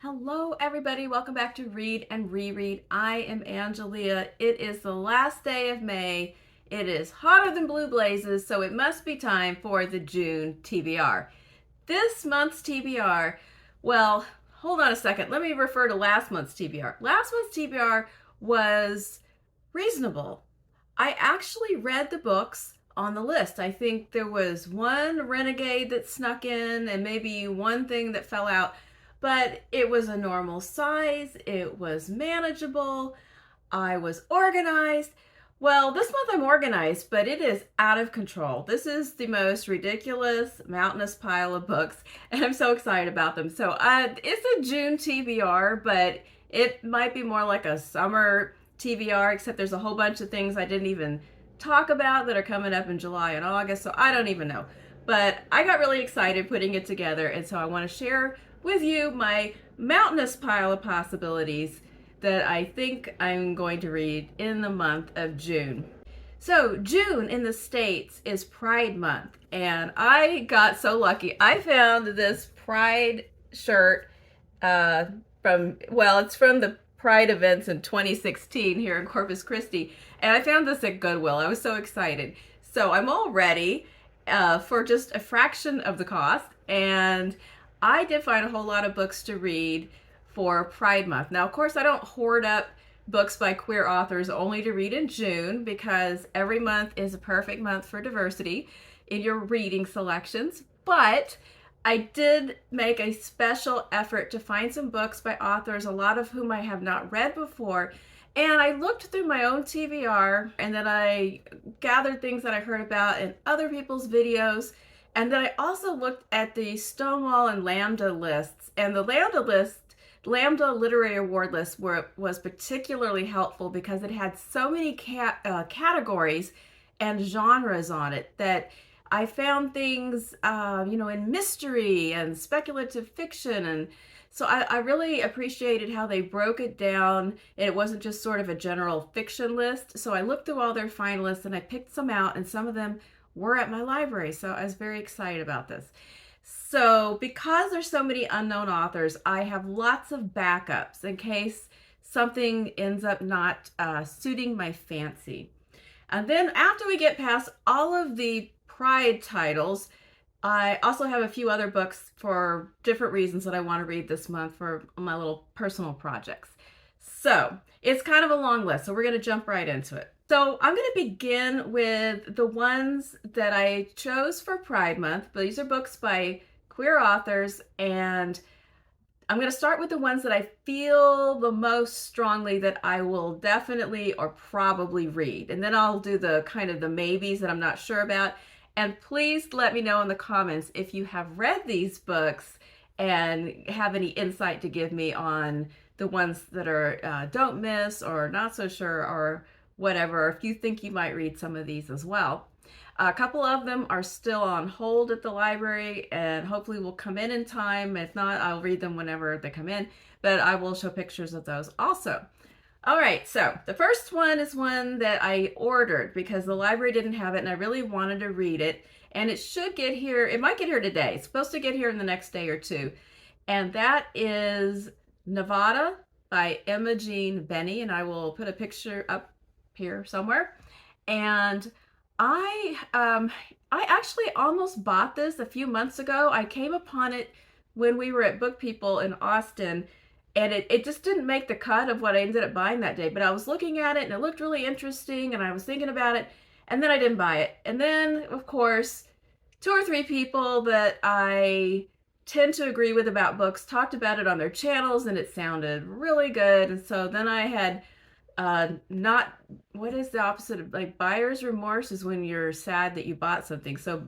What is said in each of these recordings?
Hello, everybody. Welcome back to Read and Reread. I am Angelia. It is the last day of May. It is hotter than blue blazes, so it must be time for the June TBR. This month's TBR, well, hold on a second. Let me refer to last month's TBR. Last month's TBR was reasonable. I actually read the books on the list. I think there was one renegade that snuck in and maybe one thing that fell out. But it was a normal size, it was manageable, I was organized. Well, this month I'm organized, but it is out of control. This is the most ridiculous, mountainous pile of books, and I'm so excited about them. So it's a June TBR, but it might be more like a summer TBR, except there's a whole bunch of things I didn't even talk about that are coming up in July and August, so I don't even know. But I got really excited putting it together, and so I want to share with you my mountainous pile of possibilities that I think I'm going to read in the month of June. So June in the States is Pride Month, and I got so lucky. I found this Pride shirt it's from the Pride events in 2016 here in Corpus Christi, and I found this at Goodwill. I was so excited. So I'm all ready for just a fraction of the cost, and I did find a whole lot of books to read for Pride Month. Now, of course, I don't hoard up books by queer authors only to read in June, because every month is a perfect month for diversity in your reading selections. But I did make a special effort to find some books by authors, a lot of whom I have not read before. And I looked through my own TBR, and then I gathered things that I heard about in other people's videos. And then I also looked at the Stonewall and Lambda lists, and the Lambda Literary Award list was particularly helpful because it had so many categories and genres on it that I found things, in mystery and speculative fiction. And so I really appreciated how they broke it down. It wasn't just sort of a general fiction list. So I looked through all their finalists and I picked some out, and some of them were at my library, so I was very excited about this. So because there's so many unknown authors, I have lots of backups in case something ends up not suiting my fancy. And then after we get past all of the Pride titles, I also have a few other books for different reasons that I want to read this month for my little personal projects. So it's kind of a long list, so we're going to jump right into it. So I'm going to begin with the ones that I chose for Pride Month. But these are books by queer authors, and I'm going to start with the ones that I feel the most strongly that I will definitely or probably read. And then I'll do the kind of the maybes that I'm not sure about. And please let me know in the comments if you have read these books and have any insight to give me on the ones that are don't miss or not so sure or whatever, if you think you might read some of these as well. A couple of them are still on hold at the library and hopefully will come in time. If not, I'll read them whenever they come in, but I will show pictures of those also. All right, so the first one is one that I ordered because the library didn't have it and I really wanted to read it. And it should get here, it might get here today. It's supposed to get here in the next day or two. And that is Nevada by Imogene Binnie, and I will put a picture up here somewhere. And I actually almost bought this a few months ago. I came upon it when we were at Book People in Austin, and it just didn't make the cut of what I ended up buying that day. But I was looking at it and it looked really interesting, and I was thinking about it, and then I didn't buy it. And then, of course, 2 or 3 people that I tend to agree with about books talked about it on their channels, and it sounded really good. And so then I had what is the opposite of like buyer's remorse is when you're sad that you bought something. So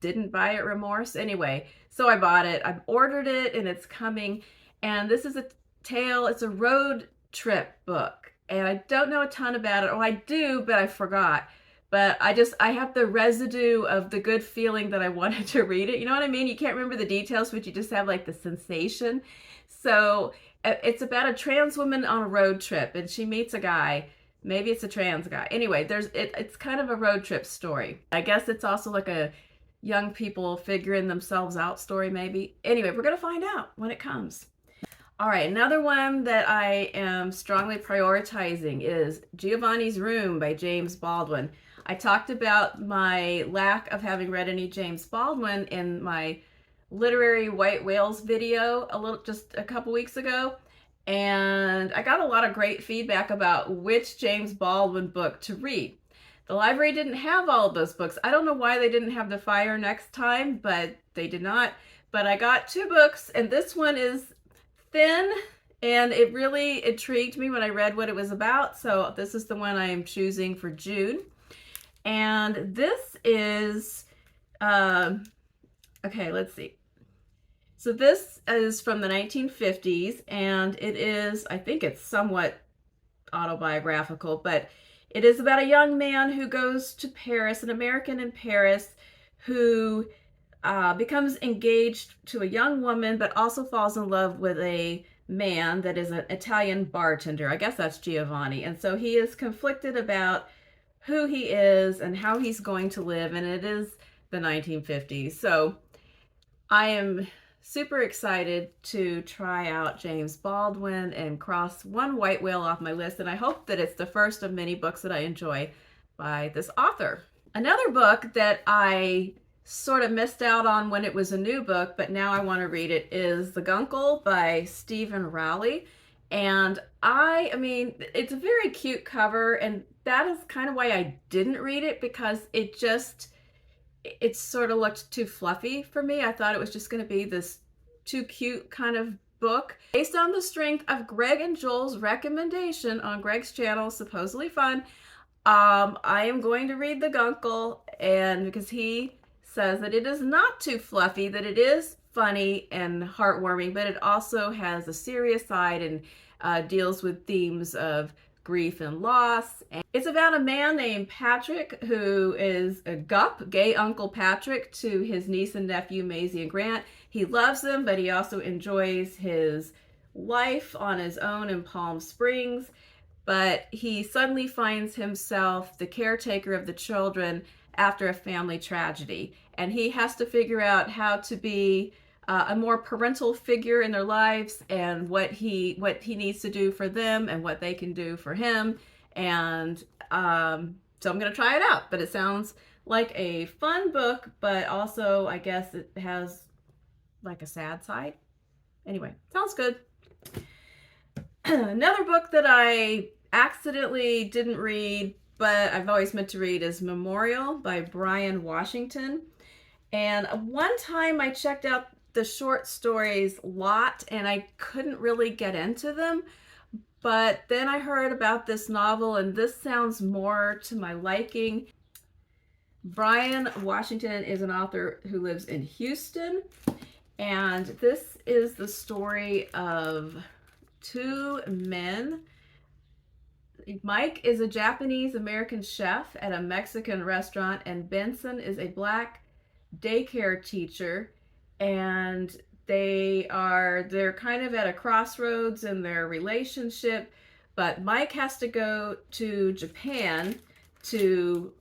didn't buy it remorse. Anyway, so I bought it. I've ordered it and it's coming. And this is it's a road trip book. And I don't know a ton about it. Oh, I do, but I forgot. But I have the residue of the good feeling that I wanted to read it. You know what I mean? You can't remember the details, but you just have like the sensation. So it's about a trans woman on a road trip, and she meets a guy. Maybe it's a trans guy. Anyway, it's kind of a road trip story. I guess it's also like a young people figuring themselves out story, maybe. Anyway, we're going to find out when it comes. All right, another one that I am strongly prioritizing is Giovanni's Room by James Baldwin. I talked about my lack of having read any James Baldwin in my literary white whales video just a couple weeks ago, and I got a lot of great feedback about which James Baldwin book to read. The library didn't have all of those books. I don't know why they didn't have The Fire Next Time, but they did not. But I got two books, and this one is thin, and it really intrigued me when I read what it was about. So this is the one I am choosing for June. And this is, okay, let's see. So this is from the 1950s, and it is, I think it's somewhat autobiographical, but it is about a young man who goes to Paris, an American in Paris, who becomes engaged to a young woman, but also falls in love with a man that is an Italian bartender. I guess that's Giovanni. And so he is conflicted about who he is and how he's going to live, and it is the 1950s. So I am super excited to try out James Baldwin and cross one white whale off my list, and I hope that it's the first of many books that I enjoy by this author. Another book that I sort of missed out on when it was a new book, but now I want to read it, is The Guncle by Stephen Rowley. And I mean, it's a very cute cover, and that is kind of why I didn't read it, because it sort of looked too fluffy for me. I thought it was just going to be this too cute kind of book. Based on the strength of Greg and Joel's recommendation on Greg's channel, Supposedly Fun, I am going to read The Guncle, and because he says that it is not too fluffy, that it is funny and heartwarming, but it also has a serious side and deals with themes of grief and loss. And it's about a man named Patrick who is a GUP, gay Uncle Patrick, to his niece and nephew Maisie and Grant. He loves them, but he also enjoys his life on his own in Palm Springs. But he suddenly finds himself the caretaker of the children after a family tragedy, and he has to figure out how to be a more parental figure in their lives, and what he needs to do for them and what they can do for him. And so I'm going to try it out, but it sounds like a fun book, but also I guess it has like a sad side. Anyway, sounds good. Another book that I accidentally didn't read, but I've always meant to read, is Memorial by Bryan Washington. And one time I checked out the short stories lot, and I couldn't really get into them. But then I heard about this novel, and this sounds more to my liking. Bryan Washington is an author who lives in Houston, and this is the story of two men. Mike is a Japanese American chef at a Mexican restaurant, and Benson is a black daycare teacher, and they're kind of at a crossroads in their relationship. But Mike has to go to Japan to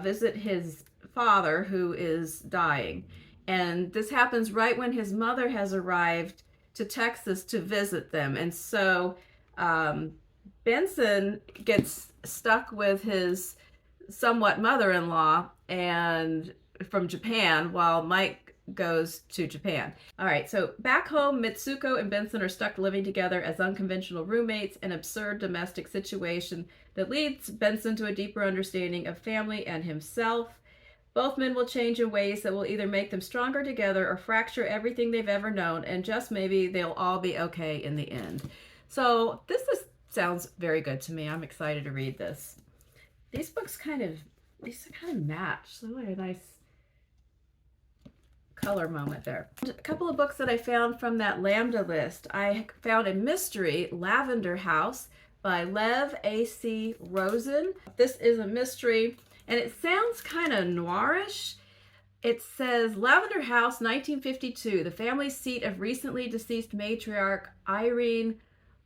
visit his father, who is dying, and this happens right when his mother has arrived to Texas to visit them. And so Benson gets stuck with his somewhat mother-in-law and from Japan, while Mike goes to Japan. All right, so back home, Mitsuko and Benson are stuck living together as unconventional roommates, an absurd domestic situation that leads Benson to a deeper understanding of family and himself. Both men will change in ways that will either make them stronger together or fracture everything they've ever known, and just maybe they'll all be okay in the end. So this sounds very good to me. I'm excited to read this. These books kind of match. So what a nice color moment there. A couple of books that I found from that Lambda list. I found a mystery, Lavender House by Lev A.C. Rosen. This is a mystery, and it sounds kind of noirish. It says, Lavender House, 1952, the family seat of recently deceased matriarch Irene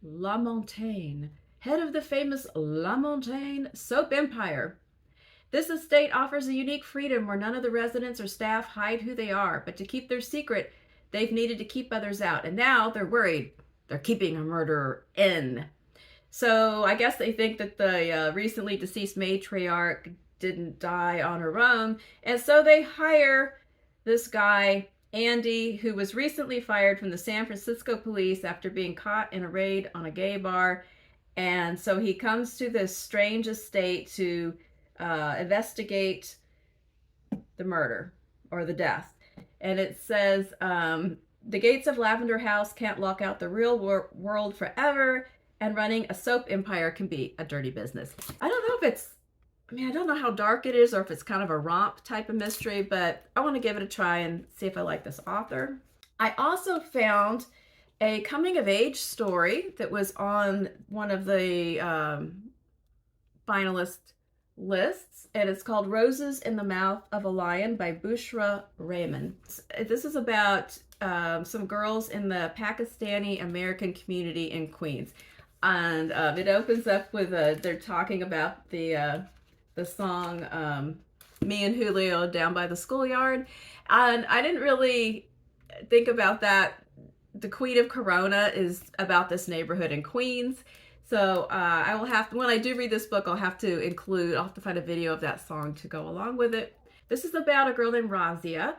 Lamontagne, head of the famous Lamontagne soap empire. This estate offers a unique freedom where none of the residents or staff hide who they are, but to keep their secret, they've needed to keep others out, and now they're worried they're keeping a murderer in. So I guess they think that the recently deceased matriarch didn't die on her own. And so they hire this guy, Andy, who was recently fired from the San Francisco police after being caught in a raid on a gay bar. And so he comes to this strange estate to investigate the murder or the death. And it says, the gates of Lavender House can't lock out the real world forever, and running a soap empire can be a dirty business. I don't know if it's, I don't know how dark it is or if it's kind of a romp type of mystery, but I want to give it a try and see if I like this author. I also found a coming of age story that was on one of the finalist lists, and it's called Roses in the Mouth of a Lion by Bushra Rehman. This is about some girls in the Pakistani American community in Queens. And it opens up with they're talking about the song Me and Julio Down by the Schoolyard. And I didn't really think about that. The Queen of Corona is about this neighborhood in Queens. So I will have to, when I do read this book, I'll have to find a video of that song to go along with it. This is about a girl named Razia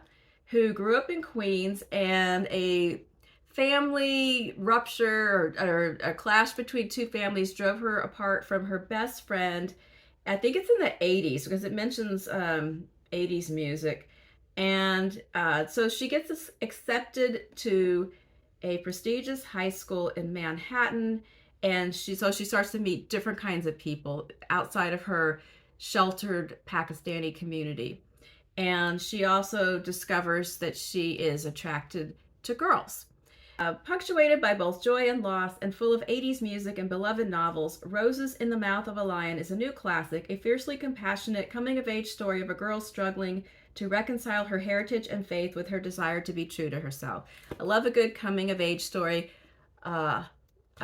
who grew up in Queens, and a family rupture or a clash between two families drove her apart from her best friend. I think it's in the 80s because it mentions 80s music. And so she gets accepted to a prestigious high school in Manhattan. And she starts to meet different kinds of people outside of her sheltered Pakistani community. And she also discovers that she is attracted to girls. Punctuated by both joy and loss and full of 80s music and beloved novels, Roses in the Mouth of a Lion is a new classic, a fiercely compassionate coming-of-age story of a girl struggling to reconcile her heritage and faith with her desire to be true to herself. I love a good coming-of-age story. I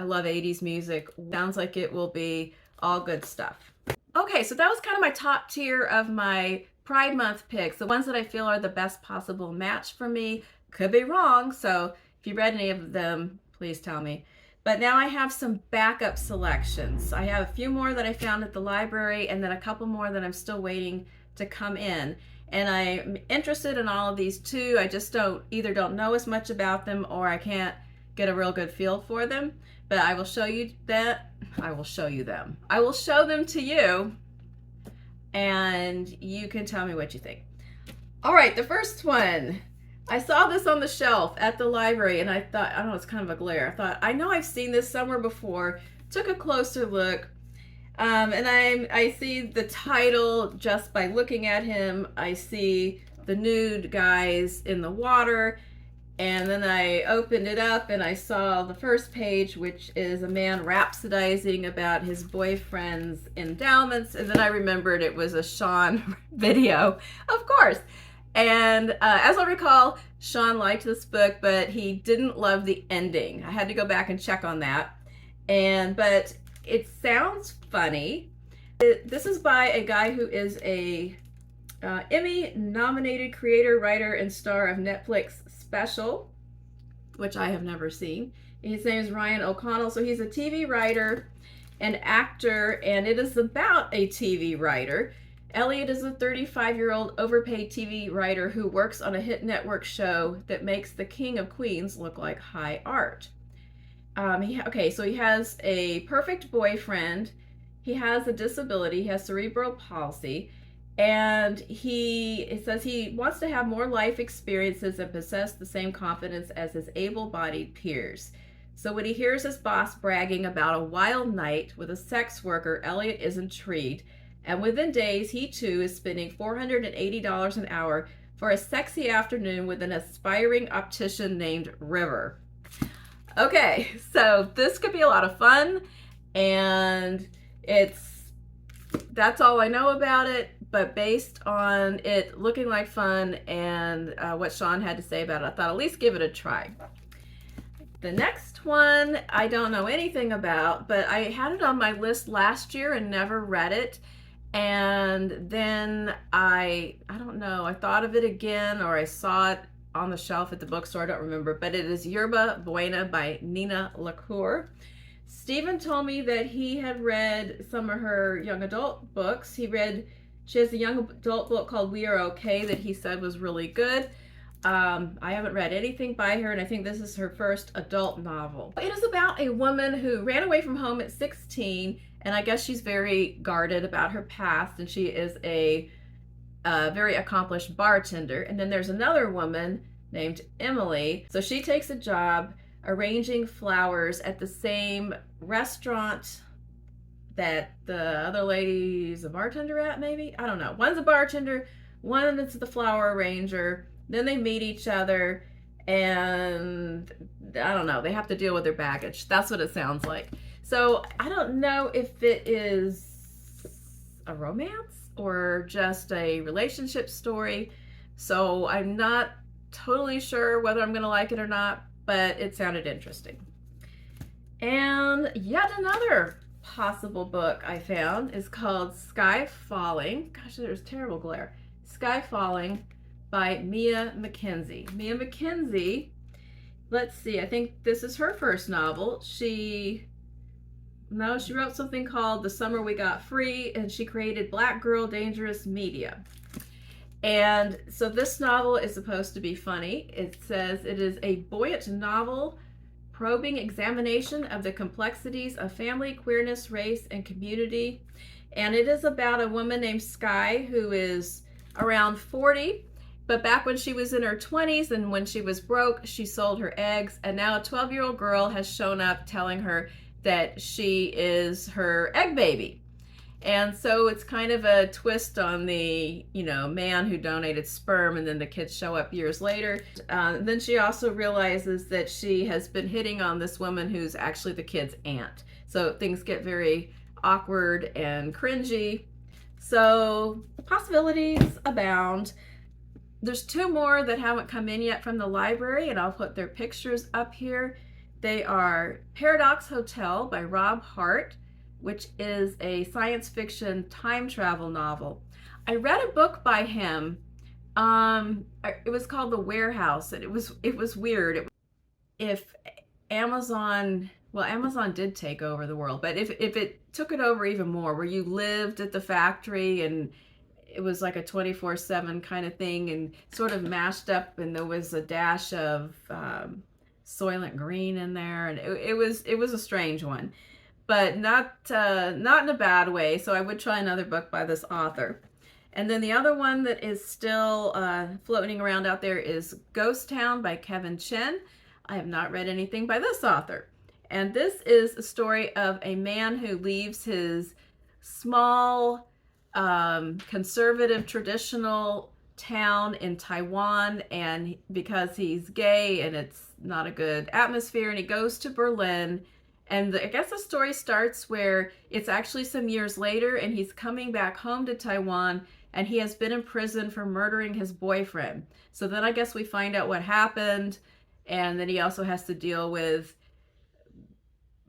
love 80s music. Sounds like it will be all good stuff. Okay, so that was kind of my top tier of my Pride Month picks, the ones that I feel are the best possible match for me. Could be wrong, so if you read any of them, please tell me. But now I have some backup selections. I have a few more that I found at the library, and then a couple more that I'm still waiting to come in. And I'm interested in all of these too. I just either don't know as much about them, or I can't get a real good feel for them. But I will show you that. I will show you them. I will show them to you, and you can tell me what you think. All right, the first one. I saw this on the shelf at the library, and I thought, I don't know, it's kind of a glare. I thought, I know I've seen this somewhere before. Took a closer look, and I see the title just by looking at him. I see the nude guys in the water, and then I opened it up, and I saw the first page, which is a man rhapsodizing about his boyfriend's endowments, and then I remembered it was a Sean video, of course. And as I recall, Sean liked this book, but he didn't love the ending. I had to go back and check on that. But it sounds funny. This is by a guy who is a Emmy-nominated creator, writer, and star of Netflix special, which I have never seen. His name is Ryan O'Connell. So he's a TV writer and actor, and it is about a TV writer. Elliot is a 35-year-old overpaid TV writer who works on a hit network show that makes the King of Queens look like high art. So he has a perfect boyfriend. He has a disability. He has cerebral palsy. And it says he wants to have more life experiences and possess the same confidence as his able-bodied peers. So when he hears his boss bragging about a wild night with a sex worker, Elliot is intrigued. And within days, he too is spending $480 an hour for a sexy afternoon with an aspiring optician named River. Okay, so this could be a lot of fun, and that's all I know about it, but based on it looking like fun and what Sean had to say about it, I thought at least give it a try. The next one I don't know anything about, but I had it on my list last year and never read it. And then I don't know, I thought of it again, or I saw it on the shelf at the bookstore. I don't remember, but it is Yerba Buena by Nina LaCour. Stephen told me that he had read some of her young adult books. She has a young adult book called We Are Okay that he said was really good. I haven't read anything by her, and I think this is her first adult novel. It is about a woman who ran away from home at 16, and I guess she's very guarded about her past, and she is a very accomplished bartender. And then there's another woman named Emily. So she takes a job arranging flowers at the same restaurant that the other lady's a bartender at, maybe? I don't know. One's a bartender, one is the flower arranger. Then they meet each other, and I don't know, they have to deal with their baggage. That's what it sounds like. So I don't know if it is a romance or just a relationship story. So I'm not totally sure whether I'm going to like it or not, but it sounded interesting. And yet another possible book I found is called Skye Falling. Gosh, there's terrible glare. Skye Falling by Mia McKenzie. Mia McKenzie, let's see, I think this is her first novel. She wrote something called The Summer We Got Free, and she created Black Girl Dangerous Media. And so this novel is supposed to be funny. It says it is a buoyant novel, probing examination of the complexities of family, queerness, race, and community. And it is about a woman named Skye who is around 40, but back when she was in her 20s and when she was broke, she sold her eggs, and now a 12-year-old girl has shown up telling her that she is her egg baby. And so it's kind of a twist on the, man who donated sperm, and then the kids show up years later. Then she also realizes that she has been hitting on this woman who's actually the kid's aunt. So things get very awkward and cringy. So possibilities abound. There's two more that haven't come in yet from the library, and I'll put their pictures up here. They are Paradox Hotel by Rob Hart, which is a science fiction time travel novel. I read a book by him. It was called The Warehouse, and it was weird. If Amazon did take over the world, but if it took it over even more, where you lived at the factory and it was like a 24/7 kind of thing, and sort of mashed up, and there was a dash of Soylent Green in there, and it was a strange one, but not in a bad way. So I would try another book by this author. And then the other one that is still floating around out there is Ghost Town by Kevin Chen. I have not read anything by this author. And this is a story of a man who leaves his small, conservative, traditional town in Taiwan, and because he's gay and it's not a good atmosphere, and he goes to Berlin. And I guess the story starts where it's actually some years later, and he's coming back home to Taiwan, and he has been in prison for murdering his boyfriend. So then I guess we find out what happened, and then he also has to deal with,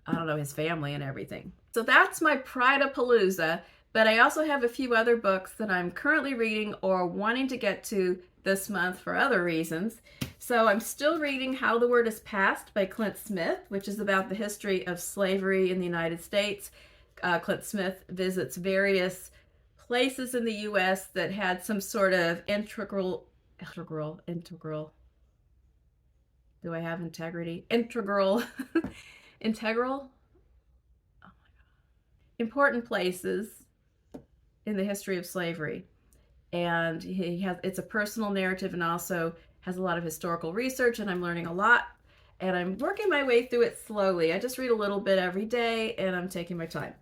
I don't know, his family and everything. So that's my Pride-a-Palooza, but I also have a few other books that I'm currently reading or wanting to get to this month for other reasons. So I'm still reading How the Word Is Passed by Clint Smith, which is about the history of slavery in the United States. Clint Smith visits various places in the U.S. that had some sort of integral, do I have integrity? Integral, integral? Oh my God. Important places in the history of slavery. And it's a personal narrative, and also has a lot of historical research, and I'm learning a lot, and I'm working my way through it slowly. I just read a little bit every day, and I'm taking my time.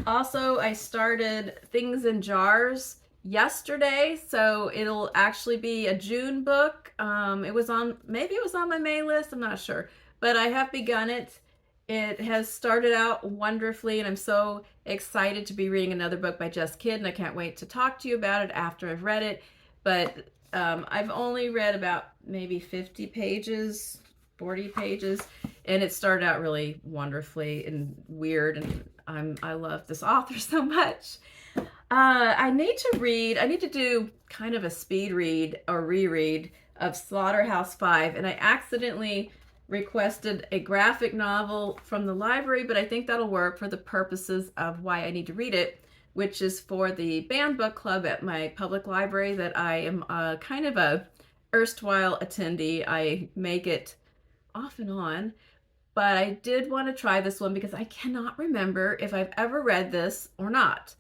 Also, I started Things in Jars yesterday, so it'll actually be a June book. Maybe it was on my May list, I'm not sure, but I have begun it. It has started out wonderfully, and I'm so excited to be reading another book by Jess, and I can't wait to talk to you about it after I've read it. But I've only read about maybe 50 pages, 40 pages, and it started out really wonderfully and weird, and I love this author so much. I need to do kind of a speed read or reread of Slaughterhouse-Five, and I accidentally requested a graphic novel from the library, but I think that'll work for the purposes of why I need to read it, which is for the band book club at my public library that I am kind of a erstwhile attendee. I make it off and on, but I did want to try this one because I cannot remember if I've ever read this or not.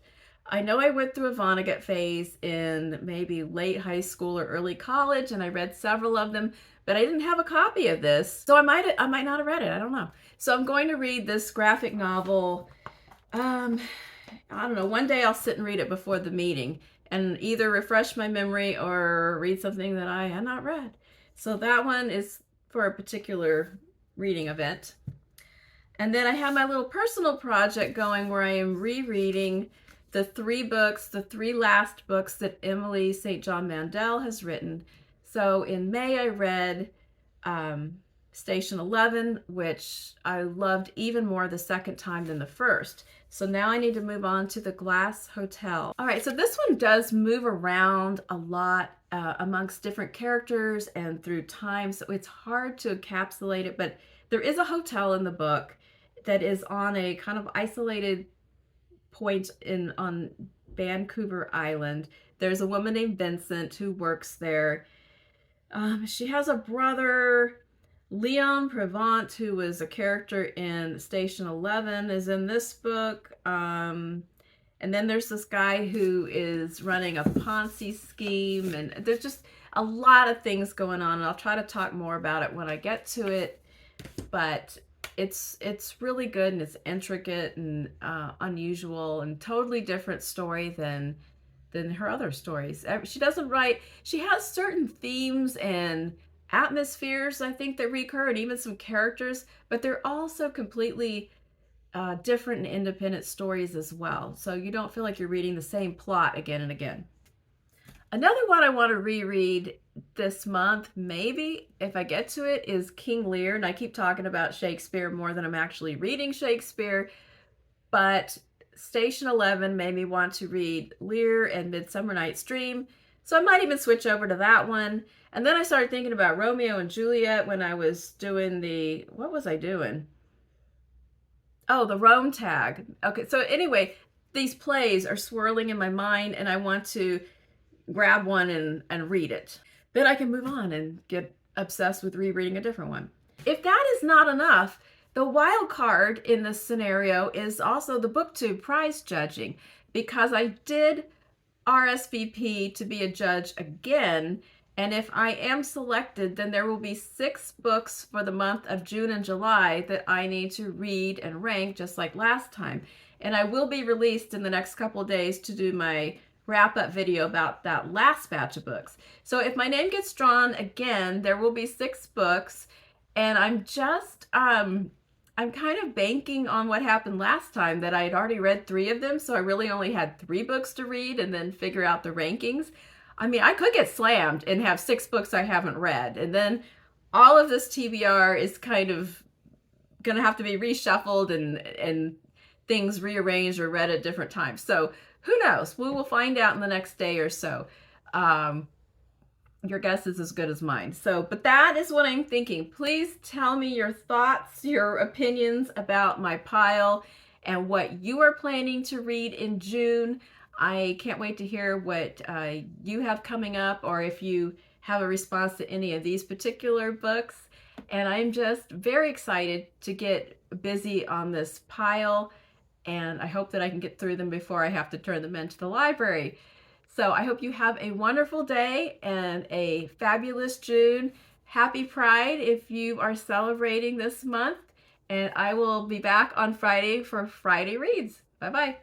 I know I went through a Vonnegut phase in maybe late high school or early college, and I read several of them, but I didn't have a copy of this, so I might not have read it. I don't know. So I'm going to read this graphic novel. I don't know. One day I'll sit and read it before the meeting and either refresh my memory or read something that I had not read. So that one is for a particular reading event. And then I have my little personal project going where I am rereading the three last books that Emily St. John Mandel has written. So in May, I read Station 11, which I loved even more the second time than the first. So now I need to move on to The Glass Hotel. All right, so this one does move around a lot amongst different characters and through time, so it's hard to encapsulate it, but there is a hotel in the book that is on a kind of isolated point on Vancouver Island. There's a woman named Vincent who works there. She has a brother, Leon Prevant, who was a character in Station 11, is in this book. And then there's this guy who is running a Ponzi scheme, and there's just a lot of things going on, and I'll try to talk more about it when I get to it. But it's really good, and it's intricate and unusual and totally different story than her other stories. She has certain themes and atmospheres, I think, that recur, and even some characters, but they're also completely different and independent stories as well. So you don't feel like you're reading the same plot again and again. Another one I want to reread this month, maybe, if I get to it, is King Lear. And I keep talking about Shakespeare more than I'm actually reading Shakespeare. But Station 11 made me want to read Lear and Midsummer Night's Dream. So I might even switch over to that one. And then I started thinking about Romeo and Juliet when I was doing what was I doing? Oh, the Rome tag. Okay, so anyway, these plays are swirling in my mind, and I want to grab one and read it. Then I can move on and get obsessed with rereading a different one. If that is not enough, the wild card in this scenario is also the BookTube prize judging, because I did RSVP to be a judge again, and if I am selected, then there will be 6 books for the month of June and July that I need to read and rank just like last time. And I will be released in the next couple of days to do my wrap-up video about that last batch of books. So if my name gets drawn again, there will be 6 books, and I'm just I'm kind of banking on what happened last time, that I had already read 3 of them, so I really only had 3 books to read and then figure out the rankings. I mean, I could get slammed and have 6 books I haven't read, and then all of this TBR is kind of going to have to be reshuffled and things rearranged or read at different times. So who knows? We will find out in the next day or so. Your guess is as good as mine. So, but that is what I'm thinking. Please tell me your thoughts, your opinions about my pile and what you are planning to read in June. I can't wait to hear what you have coming up, or if you have a response to any of these particular books. And I'm just very excited to get busy on this pile, and I hope that I can get through them before I have to turn them into the library. So I hope you have a wonderful day and a fabulous June. Happy Pride if you are celebrating this month. And I will be back on Friday for Friday Reads. Bye-bye.